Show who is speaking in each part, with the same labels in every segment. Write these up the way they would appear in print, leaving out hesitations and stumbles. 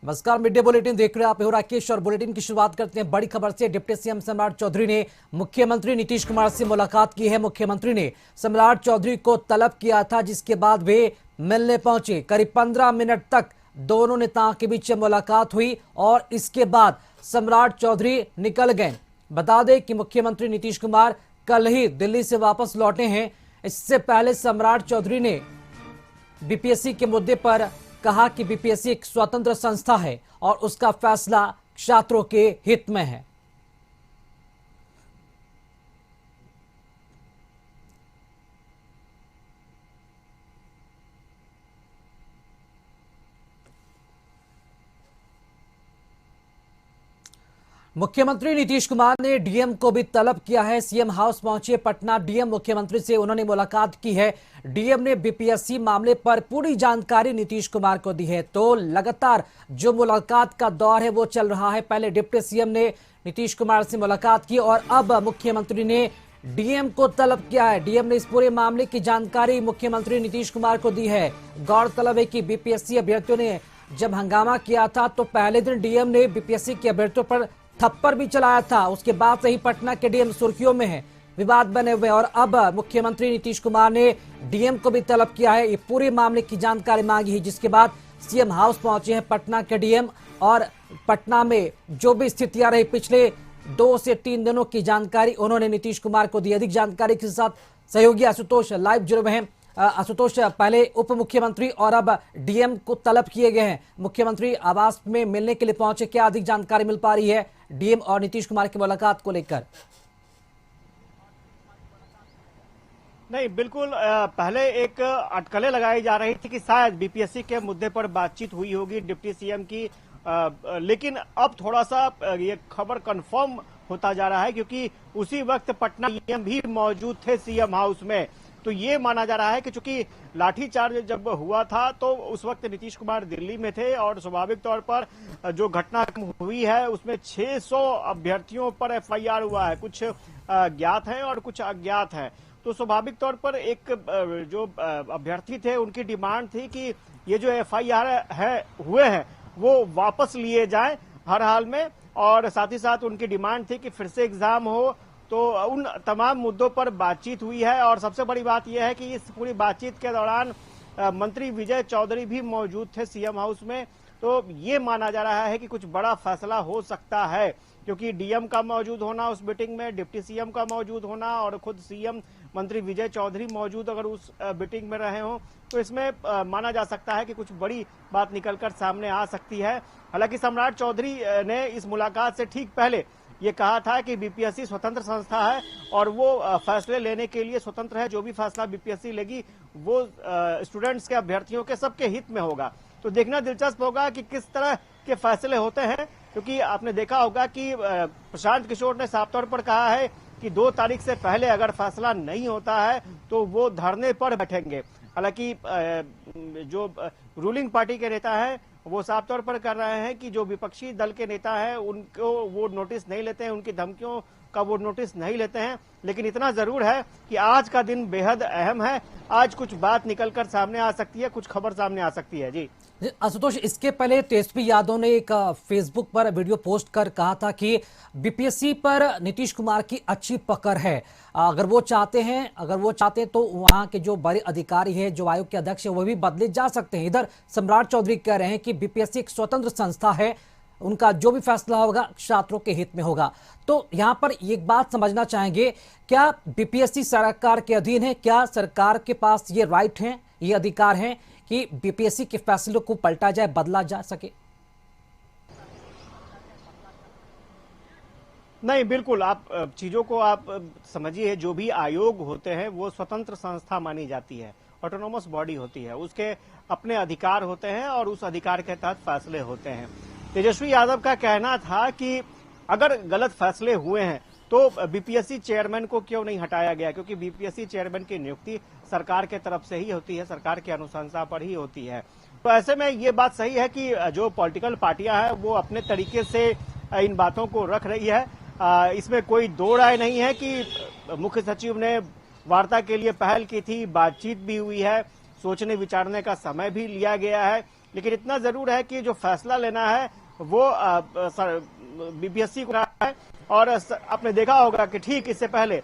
Speaker 1: नमस्कार, mid day bulletin देख रहे हैं आप। राकेश और बुलेटिन की शुरुआत करते हैं बड़ी खबर से। डिप्टी सीएम सम्राट चौधरी ने मुख्यमंत्री नीतीश कुमार से मुलाकात की है। मुख्यमंत्री ने सम्राट चौधरी को तलब किया था, जिसके बाद वे मिलने पहुंचे। करीब 15 मिनट तक दोनों नेताओं के बीच मुलाकात हुई और इसके बाद सम्राट चौधरी निकल गए। बता दें कि मुख्यमंत्री नीतीश कुमार कल ही दिल्ली से वापस लौटे हैं। इससे पहले सम्राट चौधरी ने बीपीएससी के मुद्दे पर कहा कि बीपीएससी एक स्वतंत्र संस्था है और उसका फैसला छात्रों के हित में है। मुख्यमंत्री नीतीश कुमार ने डीएम को भी तलब किया है। सीएम हाउस पहुंचे पटना डीएम। मुख्यमंत्री से उन्होंने मुलाकात की है। डीएम ने बीपीएससी मामले पर पूरी जानकारी नीतीश कुमार को दी है। तो लगातार जो मुलाकात का दौर है वो चल रहा है। पहले डिप्टी सीएम ने नीतीश कुमार से मुलाकात की और अब मुख्यमंत्री ने डीएम को तलब किया है। डीएम ने इस पूरे मामले की जानकारी मुख्यमंत्री नीतीश कुमार को दी है। गौरतलब है कि बीपीएससी अभ्यर्थियों ने जब हंगामा किया था तो पहले दिन डीएम ने बीपीएससी के अभ्यर्थियों पर थप्पड़ भी चलाया था। उसके बाद से ही पटना के डीएम सुर्खियों में है, विवाद बने हुए। और अब मुख्यमंत्री नीतीश कुमार ने डीएम को भी तलब किया है, ये पूरे मामले की जानकारी मांगी है, जिसके बाद सीएम हाउस पहुंचे हैं पटना के डीएम। और पटना में जो भी स्थितियां रही पिछले 2 से 3 दिनों की जानकारी उन्होंने नीतीश कुमार को दी। अधिक जानकारी के साथ सहयोगी आशुतोष लाइव जुड़े हुए हैं। आशुतोष, पहले उप मुख्यमंत्री और अब डीएम को तलब किए गए हैं। मुख्यमंत्री आवास में मिलने के लिए पहुंचे, क्या अधिक जानकारी मिल पा रही है डीएम और नीतीश कुमार की मुलाकात को लेकर?
Speaker 2: नहीं, बिल्कुल पहले एक अटकलें लगाई जा रही थी कि शायद बीपीएससी के मुद्दे पर बातचीत हुई होगी डिप्टी सीएम की, लेकिन अब थोड़ा सा ये खबर कंफर्म होता जा रहा है क्योंकि उसी वक्त पटना डीएम भी मौजूद थे सीएम हाउस में। तो ये माना जा रहा है कि चूंकि लाठीचार्ज जब हुआ था तो उस वक्त नीतीश कुमार दिल्ली में थे और स्वाभाविक तौर पर जो घटना हुई है उसमें 600 अभ्यर्थियों पर एफआईआर हुआ है। कुछ ज्ञात हैं और कुछ अज्ञात हैं। तो स्वाभाविक तौर पर एक जो अभ्यर्थी थे उनकी डिमांड थी कि ये जो एफआईआर हुए हैं वो वापस लिए जाएं हर हाल में, और साथ ही साथ उनकी डिमांड थी कि फिर से एग्जाम हो। तो उन तमाम मुद्दों पर बातचीत हुई है और सबसे बड़ी बात यह है कि इस पूरी बातचीत के दौरान मंत्री विजय चौधरी भी मौजूद थे सीएम हाउस में। तो ये माना जा रहा है कि कुछ बड़ा फैसला हो सकता है क्योंकि डीएम का मौजूद होना उस मीटिंग में, डिप्टी सीएम का मौजूद होना और खुद सीएम मंत्री विजय चौधरी मौजूद अगर उस मीटिंग में रहे हों तो इसमें माना जा सकता है कि कुछ बड़ी बात निकलकर सामने आ सकती है। हालांकि सम्राट चौधरी ने इस मुलाकात से ठीक पहले ये कहा था कि बीपीएससी स्वतंत्र संस्था है और वो फैसले लेने के लिए स्वतंत्र है। जो भी फैसला बीपीएससी लेगी वो स्टूडेंट्स के, अभ्यर्थियों के, सबके हित में होगा। तो देखना दिलचस्प होगा कि किस तरह के फैसले होते हैं, क्योंकि आपने देखा होगा कि प्रशांत किशोर ने साफ तौर पर कहा है कि 2 तारीख से पहले अगर फैसला नहीं होता है तो वो धरने पर बैठेंगे। हालांकि जो रूलिंग पार्टी के नेता हैं वो साफ तौर पर कर रहे हैं कि जो विपक्षी दल के नेता हैं उनको वो नोटिस नहीं लेते हैं, उनकी धमकियों का वो नोटिस नहीं लेते हैं। लेकिन इतना जरूर है कि आज का दिन बेहद अहम है। आज कुछ बात निकलकर सामने आ सकती है, कुछ खबर सामने आ सकती है। जी
Speaker 1: आशुतोष, इसके पहले तेजस्वी यादव ने एक फेसबुक पर वीडियो पोस्ट कर कहा था कि बीपीएससी पर नीतीश कुमार की अच्छी पकड़ है। अगर वो चाहते हैं तो वहां के जो बड़े अधिकारी हैं, जो आयोग के अध्यक्ष है, वो भी बदले जा सकते हैं। इधर सम्राट चौधरी कह रहे हैं कि बीपीएससी एक स्वतंत्र संस्था है, उनका जो भी फैसला होगा छात्रों के हित में होगा। तो यहां पर एक बात समझना चाहेंगे, क्या बीपीएससी सरकार के अधीन है? क्या सरकार के पास ये राइट है, ये अधिकार है कि बीपीएससी के फैसलों को पलटा जाए, बदला जा सके?
Speaker 2: नहीं, बिल्कुल आप चीजों को आप समझिए। जो भी आयोग होते हैं वो स्वतंत्र संस्था मानी जाती है, ऑटोनोमस बॉडी होती है, उसके अपने अधिकार होते हैं और उस अधिकार के तहत फैसले होते हैं। तेजस्वी यादव का कहना था कि अगर गलत फैसले हुए हैं तो बीपीएससी चेयरमैन को क्यों नहीं हटाया गया, क्योंकि बीपीएससी चेयरमैन की नियुक्ति सरकार के तरफ से ही होती है, सरकार की अनुशंसा पर ही होती है। तो ऐसे में ये बात सही है कि जो पॉलिटिकल पार्टियां हैं वो अपने तरीके से इन बातों को रख रही है। इसमें कोई दो राय नहीं है कि मुख्य सचिव ने वार्ता के लिए पहल की थी, बातचीत भी हुई है, सोचने विचारने का समय भी लिया गया है। लेकिन इतना जरूर है कि जो फैसला लेना है वो बीपीएससी को रहा है। और आपने देखा होगा कि ठीक इससे पहले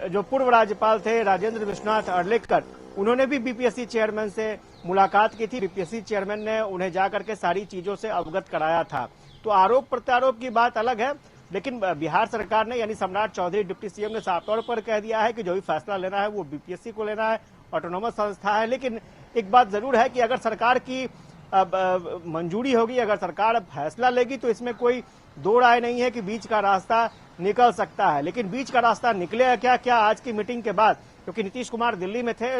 Speaker 2: जो पूर्व राज्यपाल थे राजेंद्र विश्वनाथ अर्लेकर, उन्होंने भी बीपीएससी चेयरमैन से मुलाकात की थी। बीपीएससी चेयरमैन ने उन्हें जाकर के सारी चीजों से अवगत कराया था। तो आरोप प्रत्यारोप की बात अलग है, लेकिन बिहार सरकार ने यानी सम्राट चौधरी डिप्टी सीएम ने साफ तौर पर कह दिया है कि जो भी फैसला लेना है वो बीपीएससी को लेना है, ऑटोनोमस संस्था है। लेकिन एक बात जरूर है कि अगर सरकार की मंजूरी होगी, अगर सरकार फैसला लेगी, तो इसमें कोई दो राय नहीं है कि बीच का रास्ता निकल सकता है। लेकिन बीच का रास्ता निकलेगा क्या क्या आज की मीटिंग के बाद, क्योंकि नीतीश कुमार दिल्ली में थे,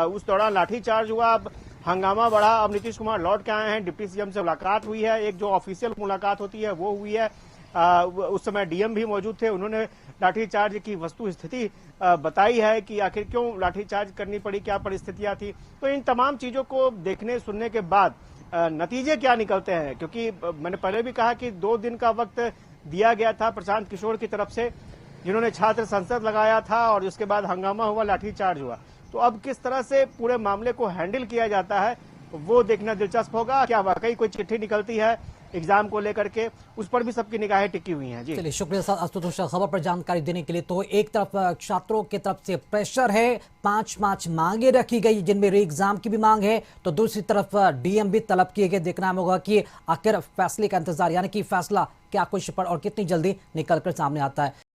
Speaker 2: उस दौरान लाठीचार्ज हुआ, अब हंगामा बढ़ा। अब नीतीश कुमार लौट के आए हैं, डिप्टी सीएम से मुलाकात हुई है, एक जो ऑफिशियल मुलाकात होती है वो हुई है। उस समय डीएम भी मौजूद थे, उन्होंने लाठीचार्ज की वस्तु स्थिति बताई है कि आखिर क्यों लाठीचार्ज करनी पड़ी, क्या परिस्थितियां थी। तो इन तमाम चीजों को देखने सुनने के बाद नतीजे क्या निकलते हैं, क्योंकि मैंने पहले भी कहा कि 2 दिन का वक्त दिया गया था प्रशांत किशोर की तरफ से, जिन्होंने छात्र संसद लगाया था और उसके बाद हंगामा हुआ, लाठीचार्ज हुआ। तो अब किस तरह से पूरे मामले को हैंडल किया जाता है वो देखना दिलचस्प होगा। क्या वाकई कोई चिट्ठी निकलती है एग्जाम को लेकर के, उस पर भी सबकी निगाहें टिकी हुई हैं। जी
Speaker 1: चलिए, शुक्रिया आशुतोष खबर पर जानकारी देने के लिए। तो एक तरफ छात्रों की तरफ से प्रेशर है, 5 मांगे रखी गई जिनमें री एग्जाम की भी मांग है, तो दूसरी तरफ डीएम भी तलब किए गए। देखना होगा कि आखिर फैसले का इंतजार, यानी कि फैसला क्या कुछ पर और कितनी जल्दी निकलकर सामने आता है।